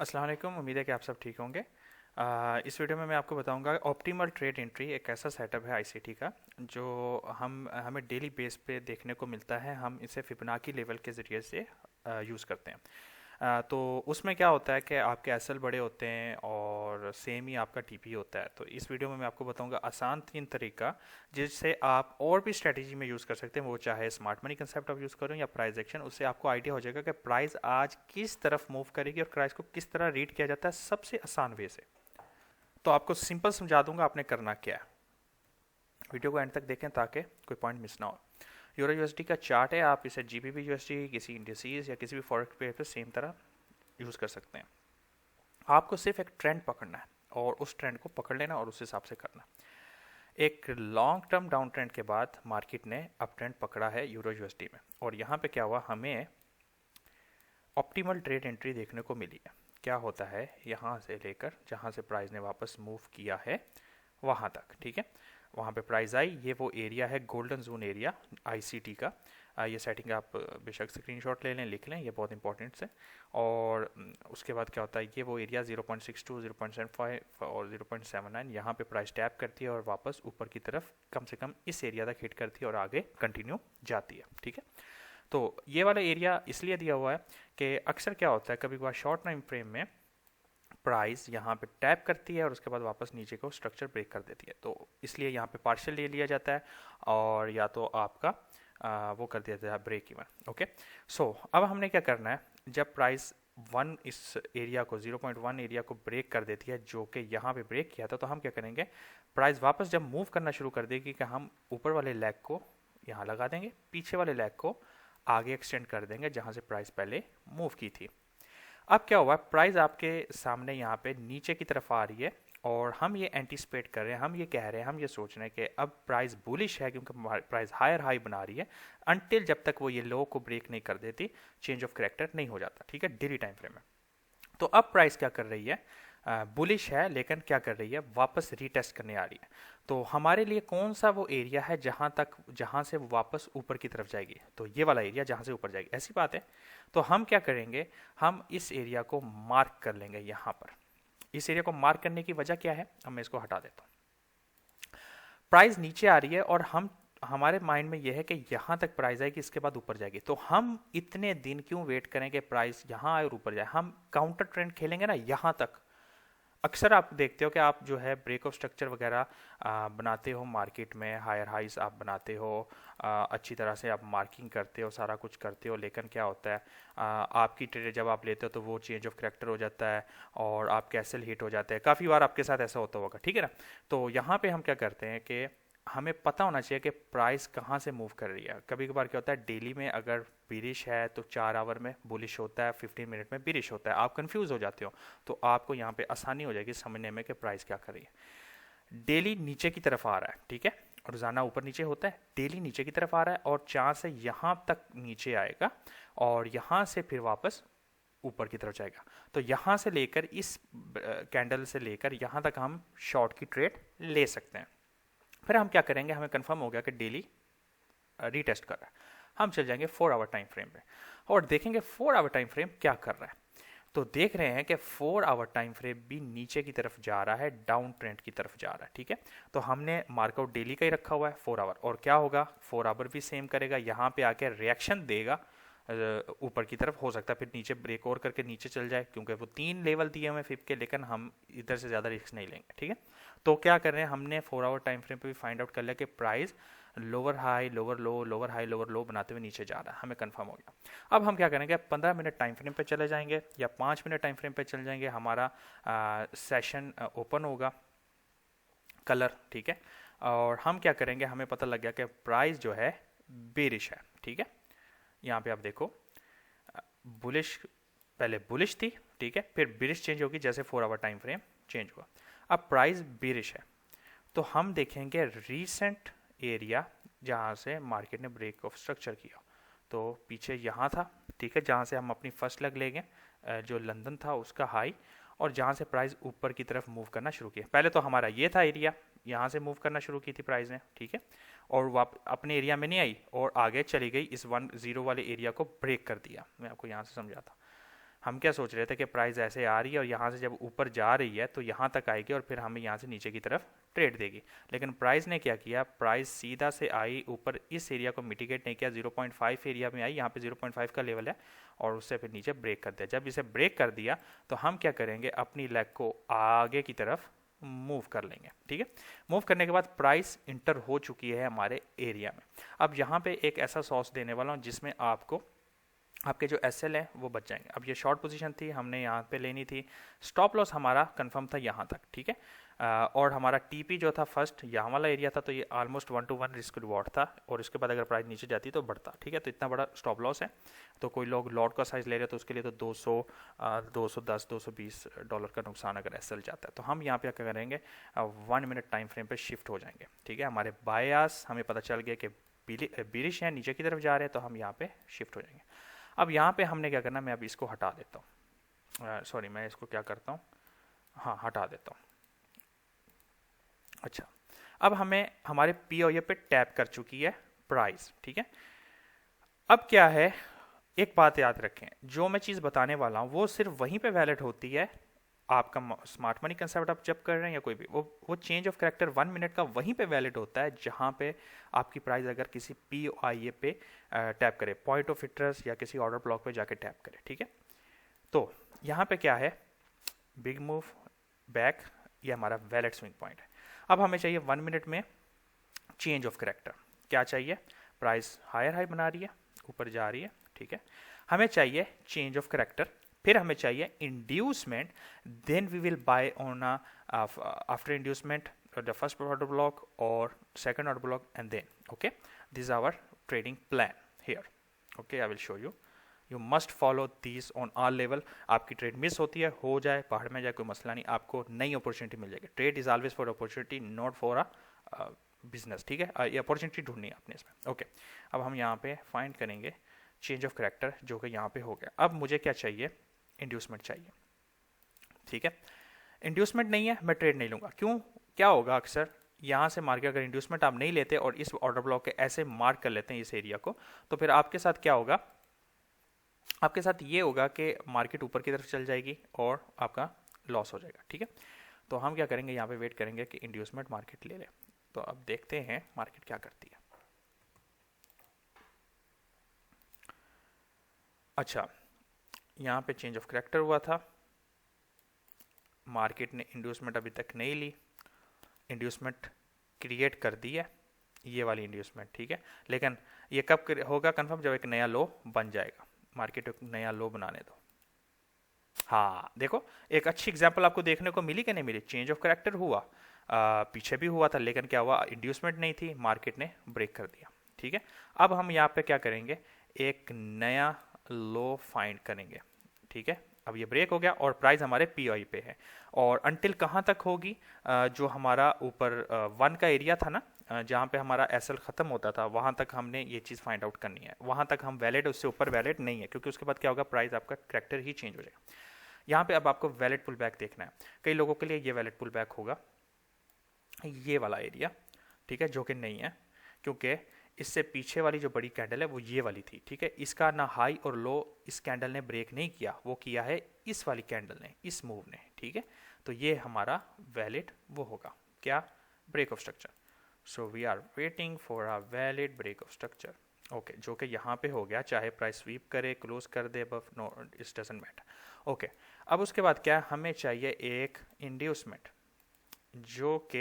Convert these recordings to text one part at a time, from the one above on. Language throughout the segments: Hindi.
अस्सलाम वालेकुम। उम्मीद है कि आप सब ठीक होंगे। इस वीडियो में मैं आपको बताऊंगा ऑप्टिमल ट्रेड एंट्री एक ऐसा सेटअप है आईसीटी का जो हमें डेली बेस पे देखने को मिलता है। हम इसे फिबोनाची लेवल के ज़रिए से यूज़ करते हैं। तो उसमें क्या होता है कि आपके एसएल बड़े होते हैं और सेम ही आपका टीपी होता है। तो इस वीडियो में मैं आपको बताऊंगा आसान तीन तरीका जिससे आप और भी स्ट्रेटजी में यूज़ कर सकते हैं, वो चाहे स्मार्ट मनी कंसेप्ट आप यूज़ करो या प्राइस एक्शन। उससे आपको आइडिया हो जाएगा कि प्राइस आज किस तरफ मूव करेगी और प्राइस को किस तरह रीड किया जाता है सबसे आसान वे से। तो आपको सिंपल समझा दूंगा आपने करना क्या है। वीडियो को एंड तक देखें ताकि कोई पॉइंट मिस ना हो। यूरो यूएसडी का चार्ट है, आप इसे जीबीपी यूएसडी किसी इंडिसेस या किसी भी फॉरेक्स पेयर पर सेम तरह यूज़ कर सकते हैं। आपको सिर्फ एक ट्रेंड पकड़ना है और उस ट्रेंड को पकड़ लेना और उस हिसाब से करना। एक लॉन्ग टर्म डाउन ट्रेंड के बाद मार्केट ने अप ट्रेंड पकड़ा है यूरो यूएसडी में, और यहाँ पे क्या हुआ, हमें ऑप्टिमल ट्रेड एंट्री देखने को मिली है। क्या होता है, यहाँ से लेकर जहाँ से प्राइस ने वापस मूव किया है वहाँ तक, ठीक है। वहाँ पे प्राइस आई, ये वो एरिया है गोल्डन जोन एरिया आईसीटी का। ये सेटिंग आप बेशक स्क्रीनशॉट ले लें, लिख लें, ये बहुत इंपॉर्टेंट है। और उसके बाद क्या होता है, ये वो एरिया 0.62, 0.75 और 0.79, यहाँ पे प्राइस टैप करती है और वापस ऊपर की तरफ कम से कम इस एरिया तक हिट करती है और आगे कंटिन्यू जाती है, ठीक है। तो ये वाला एरिया इसलिए दिया हुआ है कि अक्सर क्या होता है, कभी कभार शॉर्ट टाइम फ्रेम में प्राइस यहाँ पे टैप करती है और उसके बाद वापस नीचे को स्ट्रक्चर ब्रेक कर देती है, तो इसलिए यहाँ पे पार्शियल ले लिया जाता है और या तो आपका वो कर दिया जाता है ब्रेक इवन। ओके, सो अब हमने क्या करना है, जब प्राइस वन इस एरिया को 0.1 एरिया को ब्रेक कर देती है जो कि यहाँ पे ब्रेक किया था, तो हम क्या करेंगे, प्राइस वापस जब मूव करना शुरू कर देगी कि हम ऊपर वाले लेग को यहाँ लगा देंगे, पीछे वाले लेग को आगे एक्सटेंड कर देंगे जहाँ से प्राइस पहले मूव की थी। अब क्या हुआ, प्राइस आपके सामने यहाँ पे नीचे की तरफ आ रही है और हम ये एंटीसिपेट कर रहे हैं, हम ये कह रहे हैं, हम ये सोच रहे हैं कि अब प्राइस बुलिश है क्योंकि प्राइस हायर हाई बना रही है, अनटिल जब तक वो ये लो को ब्रेक नहीं कर देती, चेंज ऑफ करेक्टर नहीं हो जाता, ठीक है, डेली टाइम फ्रेम में। तो अब प्राइस क्या कर रही है, बुलिश है लेकिन क्या कर रही है, वापस रीटेस्ट करने आ रही है। तो हमारे लिए कौन सा वो एरिया है जहां से वो वापस ऊपर की तरफ जाएगी, तो ये वाला एरिया जहां से ऊपर जाएगी, ऐसी बात है। तो हम क्या करेंगे, हम इस एरिया को मार्क कर लेंगे यहाँ पर। इस एरिया को मार्क करने की वजह क्या है, अब मैं इसको हटा देता हूँ। प्राइस नीचे आ रही है और हमारे माइंड में यह है कि यहाँ तक प्राइस आएगी, इसके बाद ऊपर जाएगी, तो हम इतने दिन क्यों वेट करें कि प्राइस यहाँ आए और ऊपर जाए, हम काउंटर ट्रेंड खेलेंगे ना यहाँ तक। अक्सर आप देखते हो कि आप जो है ब्रेक ऑफ स्ट्रक्चर वगैरह बनाते हो मार्केट में, हायर हाइज आप बनाते हो, अच्छी तरह से आप मार्किंग करते हो, सारा कुछ करते हो, लेकिन क्या होता है, आपकी ट्रेड जब आप लेते हो तो वो चेंज ऑफ करेक्टर हो जाता है और आप कैसल हिट हो जाते हैं। काफ़ी बार आपके साथ ऐसा होता होगा, ठीक है ना। तो यहाँ पे हम क्या करते हैं कि हमें पता होना चाहिए कि प्राइस कहाँ से मूव कर रही है। कभी कभार क्या होता है, डेली में अगर बिरिश है तो 4 आवर में बुलिश होता है, 15 मिनट में बिरिश होता है, आप कंफ्यूज हो जाते हो। तो आपको यहाँ पे आसानी हो जाएगी समझने में कि प्राइस क्या कर रही है। डेली नीचे की तरफ आ रहा है, ठीक है, रोजाना ऊपर नीचे होता है, डेली नीचे की तरफ आ रहा है और 4 से यहाँ तक नीचे आएगा और यहाँ से फिर वापस ऊपर की तरफ जाएगा। तो यहाँ से लेकर इस कैंडल से लेकर यहाँ तक हम शॉर्ट की ट्रेड ले सकते हैं। फिर हम क्या करेंगे, हमें कंफर्म हो गया कि डेली रीटेस्ट कर रहा है, हम चल जाएंगे 4 आवर टाइम फ्रेम पे और देखेंगे 4 आवर टाइम फ्रेम क्या कर रहा है। तो देख रहे हैं कि 4 आवर टाइम फ्रेम भी नीचे की तरफ जा रहा है, डाउन ट्रेंड की तरफ जा रहा है, ठीक है। तो हमने मार्कआउट डेली का ही रखा हुआ है 4 आवर, और क्या होगा, 4 आवर भी सेम करेगा, यहाँ पे आके रिएक्शन देगा ऊपर की तरफ, हो सकता है फिर नीचे ब्रेक और करके नीचे चल जाए क्योंकि वो 3 लेवल दिए हुए फिप के, लेकिन हम इधर से ज़्यादा रिस्क नहीं लेंगे, ठीक है। तो क्या कर रहे हैं, हमने 4 आवर टाइम फ्रेम पे भी फाइंड आउट कर लिया कि प्राइस लोअर हाई लोअर लो लोअर हाई लोअर लो बनाते हुए नीचे जा रहा है, हमें कंफर्म हो गया। अब हम क्या करेंगे, 15 मिनट टाइम फ्रेम पे चले जाएंगे या 5 मिनट टाइम फ्रेम पे चले जाएंगे, हमारा सेशन ओपन होगा कलर, ठीक है। और हम क्या करेंगे, हमें पता लग गया कि प्राइस जो है बेरिश है, ठीक है। यहाँ पे आप देखो, बुलिश, पहले बुलिश थी, ठीक है, फिर बिरिश चेंज होगी जैसे 4 आवर टाइम फ्रेम चेंज हुआ, अब प्राइस बिरिश है। तो हम देखेंगे रीसेंट एरिया जहाँ से मार्केट ने ब्रेक ऑफ स्ट्रक्चर किया, तो पीछे यहाँ था, ठीक है, जहाँ से हम अपनी फर्स्ट लेग लेंगे, जो लंदन था उसका हाई, और जहाँ से प्राइस ऊपर की तरफ मूव करना शुरू किया। पहले तो हमारा ये था एरिया, यहाँ से मूव करना शुरू की थी प्राइस ने, ठीक है, और वाप अपने एरिया में नहीं आई और आगे चली गई, इस 1 0 वाले एरिया को ब्रेक कर दिया। मैं आपको यहाँ से समझाता, हम क्या सोच रहे थे कि प्राइस ऐसे आ रही है और यहाँ से जब ऊपर जा रही है तो यहाँ तक आएगी और फिर हमें यहाँ से नीचे की तरफ ट्रेड देगी, लेकिन प्राइस ने क्या किया, प्राइस सीधा से आई ऊपर, इस एरिया को मिटिगेट नहीं किया, 0.5 एरिया में आई, यहाँ पे 0.5 का लेवल है और उससे फिर नीचे ब्रेक कर दिया। जब इसे ब्रेक कर दिया तो हम क्या करेंगे, अपनी लेग को आगे की तरफ मूव कर लेंगे। ठीक है, मूव करने के बाद प्राइस इंटर हो चुकी है हमारे एरिया में। अब यहाँ पे एक ऐसा सॉस देने वाला हूँ जिसमें आपको आपके जो एसएल है वो बच जाएंगे। अब ये शॉर्ट पोजीशन थी, हमने यहाँ पे लेनी थी, स्टॉप लॉस हमारा कंफर्म था यहाँ तक। ठीक है, और हमारा टीपी जो था फर्स्ट यहाँ वाला एरिया था, तो ये ऑलमोस्ट 1-to-1 रिस्क रिवॉर्ड था और उसके बाद अगर प्राइस नीचे जाती तो बढ़ता। ठीक है, तो इतना बड़ा स्टॉप लॉस है। तो कोई लोग लॉट का साइज ले रहे हैं तो उसके लिए तो 200 210 $220 का नुकसान अगर एसएल जाता है। तो हम यहाँ पे क्या करेंगे, 1 मिनट टाइम फ्रेम पे शिफ्ट हो जाएंगे। ठीक है, हमारे बायास हमें पता चल गया कि बीरिश है, नीचे की तरफ जा रहे हैं, तो हम यहाँ पे शिफ्ट हो जाएंगे। अब यहाँ पे हमने क्या करना, मैं अभी इसको हटा देता हूँ, सॉरी मैं इसको क्या करता हूँ, हाँ हटा देता हूँ। अच्छा, अब हमें हमारे पी और ये पे टैप कर चुकी है प्राइस। ठीक है, अब क्या है, एक बात याद रखें, जो मैं चीज़ बताने वाला हूँ वो सिर्फ वहीं पे वैलिड होती है। आपका स्मार्ट मनी कंसेप्ट आप जब कर रहे हैं या कोई भी, वो चेंज ऑफ करेक्टर 1 मिनट का वहीं पे वैलिड होता है जहाँ पे आपकी प्राइस अगर किसी पी आई ए पे टैप करे, पॉइंट ऑफ इंटरेस्ट या किसी ऑर्डर ब्लॉक पे जाके टैप करे। ठीक है, तो यहाँ पे क्या है, बिग मूव बैक, ये हमारा वैलिड स्विंग पॉइंट है। अब हमें चाहिए 1 मिनट में चेंज ऑफ करेक्टर। क्या चाहिए, प्राइस हायर हाई बना रही है, ऊपर जा रही है। ठीक है, हमें चाहिए चेंज ऑफ करेक्टर, फिर हमें चाहिए inducement, then we will buy on after inducement the first order block और second order block and then okay, this our trading plan here. Okay, I will show you, you must follow this on all level. आपकी ट्रेड मिस होती है, हो जाए, पहाड़ में जाए, कोई मसला नहीं, आपको नई अपॉर्चुनिटी मिल जाएगी। Trade is always for opportunity, not for a business. ठीक है, ये अपॉर्चुनिटी ढूंढनी है आपने इसमें। ओके, अब हम यहाँ पे फाइंड करेंगे चेंज ऑफ करेक्टर, जो कि यहाँ पे हो गया। अब मुझे क्या चाहिए, इंड्यूसमेंट चाहिए। ठीक है, इंड्यूसमेंट नहीं है, मैं ट्रेड नहीं लूंगा। क्यों, क्या होगा, अक्सर यहाँ से मार्केट अगर इंड्यूसमेंट आप नहीं लेते और इस ऑर्डर ब्लॉक के ऐसे मार्क कर लेते हैं इस एरिया को, तो फिर आपके साथ क्या होगा, आपके साथ ये होगा कि मार्केट ऊपर की तरफ चल जाएगी और आपका लॉस हो जाएगा। ठीक है, तो हम क्या करेंगे, यहाँ पे वेट करेंगे कि इंड्यूसमेंट मार्केट ले ले। तो अब देखते हैं मार्केट क्या करती है। अच्छा, यहाँ पे चेंज ऑफ करेक्टर हुआ था, मार्केट ने इंड्यूसमेंट अभी तक नहीं ली, इंड्यूसमेंट क्रिएट कर दी है, ये वाली इंड्यूसमेंट। ठीक है, लेकिन ये कब होगा कंफर्म, जब एक नया लो बन जाएगा। मार्केट एक नया लो बनाने दो। हाँ देखो, एक अच्छी एग्जांपल आपको देखने को मिली कि नहीं मिली, चेंज ऑफ करेक्टर हुआ, पीछे भी हुआ था, लेकिन क्या हुआ, इंड्यूसमेंट नहीं थी, मार्केट ने ब्रेक कर दिया। ठीक है, अब हम यहाँ पे क्या करेंगे, एक नया लो फाइंड करेंगे। ठीक है, अब ये ब्रेक हो गया और प्राइस हमारे पीआई पे है, और अंटिल कहाँ तक होगी, जो हमारा ऊपर 1 का एरिया था ना, जहाँ पे हमारा एसएल ख़त्म होता था, वहाँ तक हमने ये चीज़ फाइंड आउट करनी है। वहाँ तक हम वैलिड, उससे ऊपर वैलिड नहीं है, क्योंकि उसके बाद क्या होगा, प्राइस आपका करेक्टर ही चेंज हो जाएगा। यहाँ पे अब आपको वैलिड पुल बैक देखना है। कई लोगों के लिए ये वैलिड पुल बैक होगा ये वाला एरिया। ठीक है, जो कि नहीं है, क्योंकि इससे पीछे वाली जो बड़ी कैंडल है वो ये वाली थी। ठीक है, इसका ना हाई और लो इस कैंडल ने ब्रेक नहीं किया, वो किया है इस वाली कैंडल ने, इस मूव ने। ठीक है, तो ये हमारा वैलिड वो होगा क्या, break of structure. So we are waiting for a valid break of structure. Okay, जो कि यहाँ पे हो गया, चाहे प्राइस स्वीप करे, क्लोज कर दे, but no it doesn't matter. Okay, अब उसके बाद क्या, हमें चाहिए एक इंड्यूसमेंट जो कि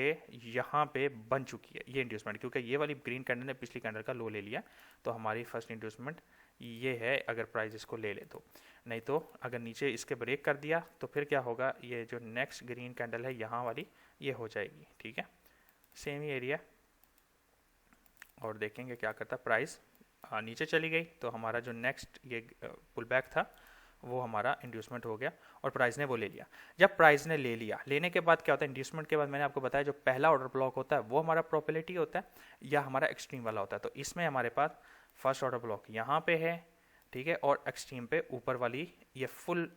यहाँ पे बन चुकी है, ये इंड्यूसमेंट, क्योंकि ये वाली ग्रीन कैंडल ने पिछली कैंडल का लो ले लिया, तो हमारी फर्स्ट इंड्यूसमेंट ये है, अगर प्राइस इसको ले ले तो। नहीं तो अगर नीचे इसके ब्रेक कर दिया तो फिर क्या होगा, ये जो नेक्स्ट ग्रीन कैंडल है यहाँ वाली, ये हो जाएगी। ठीक है, सेम ही एरिया, और देखेंगे क्या करता, प्राइस नीचे चली गई तो हमारा जो नेक्स्ट ये पुल बैक था वो हमारा इंड्यूसमेंट हो गया और प्राइस ने वो ले लिया। जब प्राइस ने ले लिया, लेने के बाद क्या होता है, इंड्यूसमेंट के बाद मैंने आपको बताया जो पहला ऑर्डर ब्लॉक होता है वो हमारा प्रोबेबिलिटी होता है या हमारा एक्सट्रीम वाला होता है। तो इसमें हमारे पास फर्स्ट ऑर्डर ब्लॉक यहाँ पे है, ठीक है, और एक्सट्रीम पे ऊपर वाली ये फुल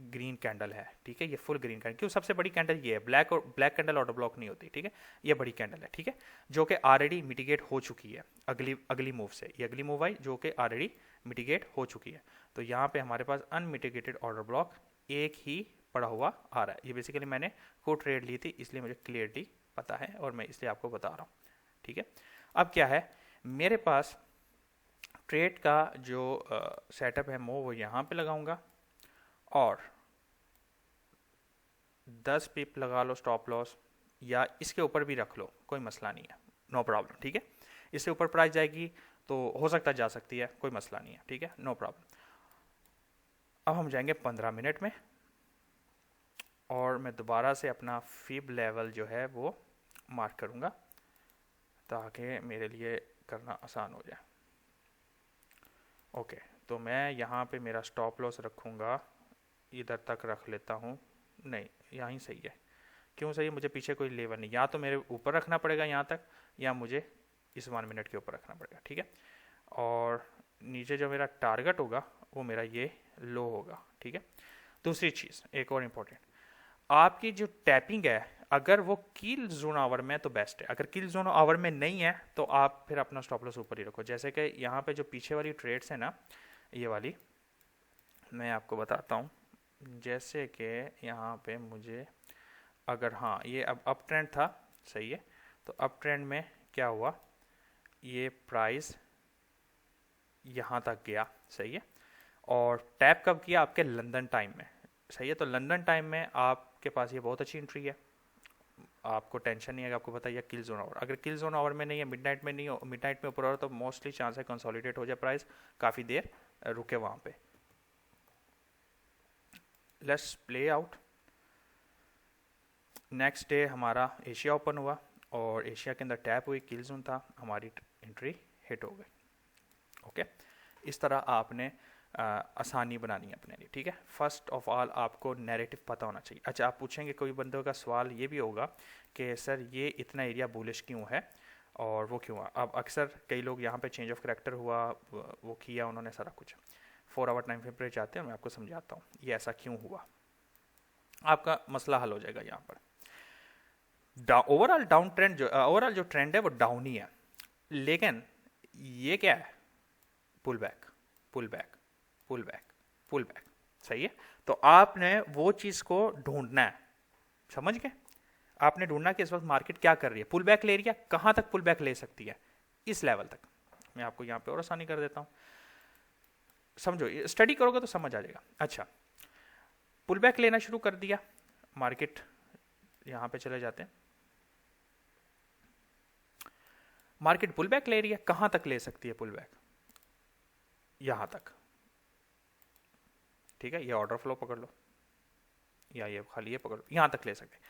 ग्रीन कैंडल है, ठीक है, ये फुल ग्रीन कैंडल, क्यों सबसे बड़ी कैंडल ये है, ब्लैक कैंडल ऑर्डर ब्लॉक नहीं होती, ठीक है, ये बड़ी कैंडल है, ठीक है, जो कि ऑलरेडी मिटिगेट हो चुकी है अगली मूव से, ये अगली मूव आई जो कि ऑलरेडी मिटिगेट हो चुकी है। तो यहाँ पे हमारे पास अनमिटिगेटेड ऑर्डर ब्लॉक एक ही पड़ा हुआ आ रहा है। ये बेसिकली मैंने को ट्रेड ली थी इसलिए मुझे क्लियरली पता है और मैं इसलिए आपको बता रहा हूँ, ठीक है। अब क्या है, मेरे पास ट्रेड का जो सेटअप है वो यहाँ पे लगाऊंगा और 10 पिप लगा लो स्टॉप लॉस, या इसके ऊपर भी रख लो, कोई मसला नहीं है, नो प्रॉब्लम, ठीक है। इससे ऊपर प्राइस जाएगी तो हो सकता जा सकती है, कोई मसला नहीं है, ठीक है, नो प्रॉब्लम। अब हम जाएंगे 15 मिनट में और मैं दोबारा से अपना फिब लेवल जो है वो मार्क करूंगा ताकि मेरे लिए करना आसान हो जाए। ओके, तो मैं यहाँ पे मेरा स्टॉप लॉस रखूँगा, इधर तक रख लेता हूँ, नहीं यहाँ ही सही है, क्यों सही है, मुझे पीछे कोई लेवल नहीं, या तो मेरे ऊपर रखना पड़ेगा यहाँ तक या मुझे इस 1 मिनट के ऊपर रखना पड़ेगा, ठीक है। और नीचे जो मेरा टारगेट होगा वो मेरा ये लो होगा, ठीक है। दूसरी चीज़ एक और इम्पोर्टेंट, आपकी जो टैपिंग है अगर वो किल जोन आवर में तो बेस्ट है, अगर किल जोन आवर में नहीं है तो आप फिर अपना स्टॉप लॉस ऊपर ही रखो। जैसे कि यहाँ पे जो पीछे वाली ट्रेड्स है ना, ये वाली मैं आपको बताता हूँ, जैसे कि यहाँ पे मुझे अगर, हाँ ये अब अप ट्रेंड था, सही है, तो अप ट्रेंड में क्या हुआ, ये प्राइस यहाँ तक गया, सही है, और टैप कब किया, आपके लंदन टाइम में, सही है। तो लंदन टाइम में आपके पास ये बहुत अच्छी एंट्री है, आपको टेंशन नहीं है, आपको पता है किल जोन आवर, अगर किल जोन आवर में नहीं है, मिडनाइट में नहीं हो, मिडनाइट में ऊपर हो तो मोस्टली चांस है कंसोलिडेट हो जाए प्राइस, काफ़ी देर रुके वहाँ पे। Let's play out. Next day हमारा एशिया ओपन हुआ और एशिया के अंदर टैप हुई, किल जोन था, हमारी एंट्री हिट हो गई। ओके, इस तरह आपने आसानी बनानी है अपने लिए, ठीक है। फर्स्ट ऑफ ऑल आपको नैरेटिव पता होना चाहिए। अच्छा, आप पूछेंगे, कोई बंदों का सवाल ये भी होगा कि सर ये इतना एरिया बुलिश क्यों है और वो क्यों हुआ। अब अक्सर कई लोग यहाँ पे चेंज ऑफ करैक्टर हुआ, वो किया उन्होंने सारा कुछ, 4 आवर टाइम फ्रेम पे जाते हैं, मैं आपको समझाता हूँ ये ऐसा क्यों हुआ, आपका मसला हल हो जाएगा। यहाँ पर ओवरऑल डाउन ट्रेंड जो ओवरऑल जो ट्रेंड है वो डाउन ही है, लेकिन ये क्या है, pull back pull back pull back pull back, सही है। तो आपने वो चीज को ढूंढना है, समझ गए, आपने ढूंढना कि इस वक्त मार्केट क्या कर रही है, पुल बैक ले रही है, कहां तक पुल बैक ले सकती है, इस लेवल तक। मैं आपको यहां पे और आसानी कर देता हूं, समझो, स्टडी करोगे तो समझ आ जाएगा। अच्छा, पुल बैक लेना शुरू कर दिया मार्केट, यहां पे चले जाते हैं, मार्केट पुल बैक ले रही है, कहां तक ले सकती है पुल बैक, यहां तक, ठीक है। ये ऑर्डर फ्लो पकड़ लो या ये खाली ये पकड़ लो, यहां तक ले सकते हैं।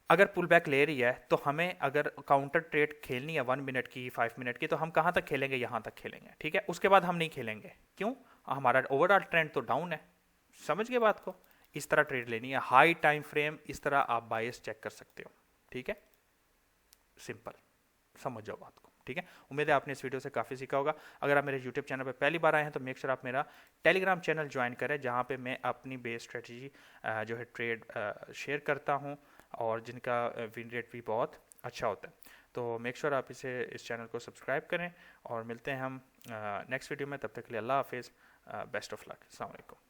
अगर पुल बैक ले रही है तो हमें अगर काउंटर ट्रेड खेलनी है 1 मिनट की, 5 मिनट की, तो हम कहां तक खेलेंगे, यहां तक खेलेंगे, ठीक है। उसके बाद हम नहीं खेलेंगे, क्यों, हमारा ओवरऑल ट्रेंड तो डाउन है, समझ गए बात को। इस तरह ट्रेड लेनी है, हाई टाइम फ्रेम, इस तरह आप बायस चेक कर सकते हो, ठीक है, सिंपल, समझ जाओ बात को, ठीक है। उम्मीद है आपने इस वीडियो से काफ़ी सीखा होगा। अगर आप मेरे यूट्यूब चैनल पर पहली बार आए हैं तो मेक श्योर आप मेरा टेलीग्राम चैनल ज्वाइन करें, जहां पे मैं अपनी बेस स्ट्रेटजी जो है ट्रेड शेयर करता हूं और जिनका विन रेट भी बहुत अच्छा होता है। तो मेक श्योर आप इस चैनल को सब्सक्राइब करें और मिलते हैं हम नेक्स्ट वीडियो में, तब तक के लिए अल्लाह हाफिज़, बेस्ट ऑफ लक, अस्सलाम वालेकुम।